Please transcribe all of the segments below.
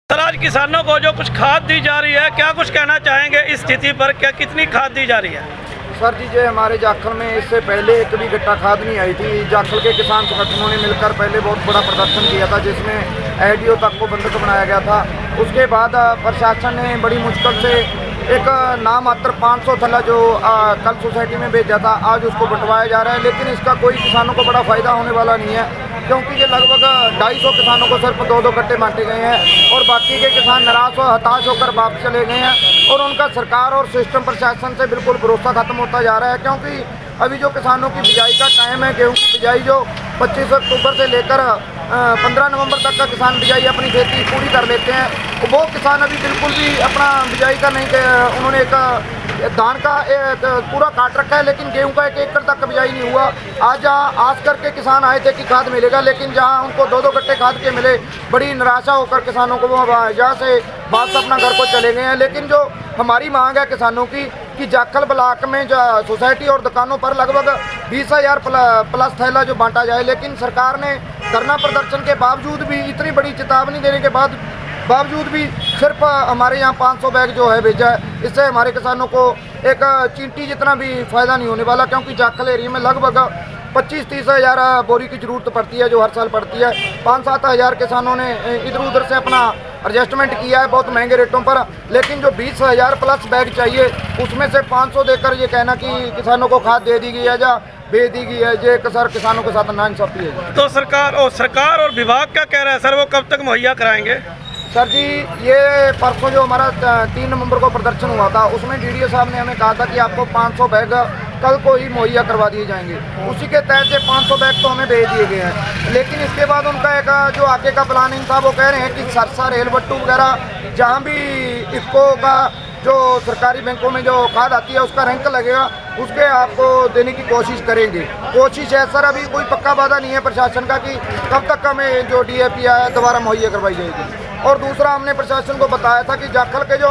Sir, आज किसानों को जो कुछ खाद दी जा रही है, क्या कुछ कहना चाहेंगे इस स्थिति पर? क्या कितनी खाद दी जा रही है? सर जी, जो हमारे जाखल में इससे पहले एक भी गट्टा खाद नहीं आई थी। जाखल के किसान संगठनों ने मिलकर पहले बहुत बड़ा प्रदर्शन किया था, जिसमें एडीओ तक को बंधक बनाया गया था। उसके बाद प्रशासन ने बड़ी मुश्किल से एक नाम मात्र 500 थैला जो कल सोसाइटी में भेजा था, आज उसको बंटवाया जा रहा है। लेकिन इसका कोई किसानों को बड़ा फ़ायदा होने वाला नहीं है, क्योंकि ये लगभग 250 किसानों को सिर्फ 2-2 गट्टे बांटे गए हैं और बाकी के किसान निराश और हताश होकर वापस चले गए हैं। और उनका सरकार और सिस्टम प्रशासन से बिल्कुल भरोसा खत्म होता जा रहा है, क्योंकि अभी जो किसानों की बिजाई का टाइम है, गेहूँ की बिजाई जो 25 अक्टूबर से लेकर 15 नवंबर तक का किसान बिजाई अपनी खेती पूरी कर लेते हैं, वो किसान अभी बिल्कुल भी अपना बिजाई का नहीं, उन्होंने एक धान का पूरा काट रखा है, लेकिन गेहूं का 1 एकड़ तक बिजाई नहीं हुआ। आज जहाँ आस करके किसान आए थे कि खाद मिलेगा, लेकिन जहाँ उनको 2-2 गट्टे खाद के मिले, बड़ी निराशा होकर किसानों को वो जहाँ से वापस अपना घर को चले गए हैं। लेकिन जो हमारी मांग है किसानों की कि जाखल ब्लॉक में जो सोसाइटी और दुकानों पर लगभग 20,000 प्लस थैला जो बांटा जाए, लेकिन सरकार ने धरना प्रदर्शन के बावजूद भी, इतनी बड़ी चेतावनी देने के बावजूद भी सिर्फ हमारे यहाँ 500 बैग जो है भेजा है। इससे हमारे किसानों को एक चींटी जितना भी फ़ायदा नहीं होने वाला, क्योंकि जाखल एरिया में लगभग 25-30 हज़ार बोरी की ज़रूरत पड़ती है, जो हर साल पड़ती है। 5-7 हज़ार किसानों ने इधर उधर से अपना एडजस्टमेंट किया है बहुत महंगे रेटों पर, लेकिन जो 20,000 प्लस बैग चाहिए, उसमें से 500 देकर ये कहना कि किसानों को खाद दे दी गई है या भेज दी गई है, ये सर किसानों के साथ नाइंसाफी है। तो सरकार और विभाग क्या कह रहा है सर, वो कब तक मुहैया कराएंगे? सर जी, ये परसों जो हमारा 3 नवंबर को प्रदर्शन हुआ था, उसमें डीडीओ साहब ने हमें कहा था कि आपको 500 बैग कल को ही मुहैया करवा दिए जाएंगे। उसी के तहत से 500 बैग तो हमें भेज दिए गए हैं, लेकिन इसके बाद उनका एक जो आगे का प्लानिंग था, वो कह रहे हैं कि सरसा रेल बट्टू वगैरह जहाँ भी इफ्को का जो सरकारी बैंकों में जो खाद आती है उसका रैंक लगेगा, उसके आपको देने की कोशिश करेंगे। कोशिश है सर, अभी कोई पक्का वादा नहीं है प्रशासन का कि कब तक हमें जो डीएपी है दोबारा मुहैया करवाई जाएगी। और दूसरा, हमने प्रशासन को बताया था कि जाखल के जो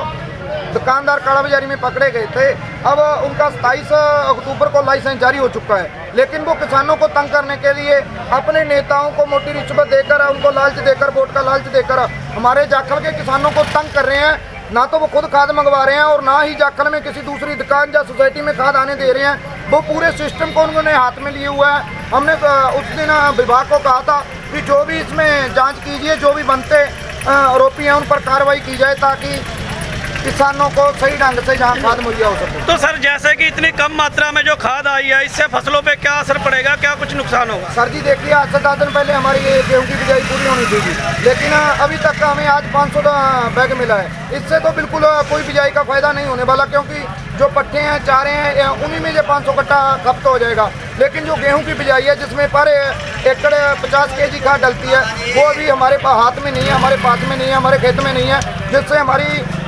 दुकानदार कालाबाजारी में पकड़े गए थे, अब उनका 27 अक्टूबर को लाइसेंस जारी हो चुका है, लेकिन वो किसानों को तंग करने के लिए अपने नेताओं को मोटी रिश्वत देकर, उनको लालच देकर, वोट का लालच देकर हमारे जाखल के किसानों को तंग कर रहे हैं। ना तो वो खुद खाद मंगवा रहे हैं और ना ही जाखल में किसी दूसरी दुकान या सोसाइटी में खाद आने दे रहे हैं। वो पूरे सिस्टम को उन्होंने हाथ में लिए हुआ है। हमने उस दिन विभाग को कहा था कि जो भी इसमें जांच कीजिए, जो भी बनते आरोपी हैं उन पर कार्रवाई की जाए, ताकि किसानों को सही ढंग से जहाँ खाद मुहैया हो सके। तो सर, जैसे कि इतनी कम मात्रा में जो खाद आई है, इससे फसलों पे क्या असर पड़ेगा, क्या कुछ नुकसान होगा? सर जी देखिए, आज से 10 दिन पहले हमारी ये गेहूँ की बिजाई पूरी होनी थी, लेकिन अभी तक हमें आज 500 बैग मिला है। इससे तो बिल्कुल कोई बिजाई का फ़ायदा नहीं होने वाला, क्योंकि जो पट्टे हैं, चारे हैं, उन्हीं में जो 500 कट्टा खपत हो जाएगा। लेकिन जो गेहूं की बिजाई है, जिसमें पर एकड़ 50 केजी खाद डलती है, वो अभी हमारे हाथ में नहीं है, हमारे पास में नहीं है, हमारे खेत में नहीं है, जिससे हमारी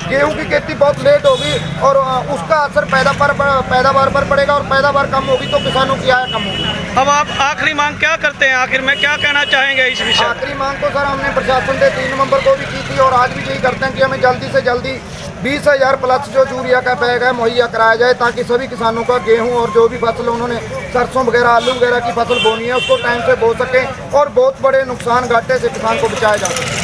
गेहूं की खेती बहुत लेट होगी और उसका असर पैदावार पर पड़ेगा, और पैदावार कम होगी तो किसानों की आय कम होगी। अब आप आखिरी मांग क्या करते हैं, आखिर में क्या कहना चाहेंगे इस विषय? आखिरी मांग तो सर हमने प्रशासन से 3 नवंबर को भी की थी, और आज भी यही करते हैं कि हमें जल्दी से जल्दी 20,000 प्लस जो यूरिया का बैग है मुहैया कराया जाए, ताकि सभी किसानों का गेहूं और जो भी फसल उन्होंने सरसों वगैरह, आलू वगैरह की फसल बोनी है, उसको टाइम से बो सकें और बहुत बड़े नुकसान घाटे से किसान को बचाया जा सके।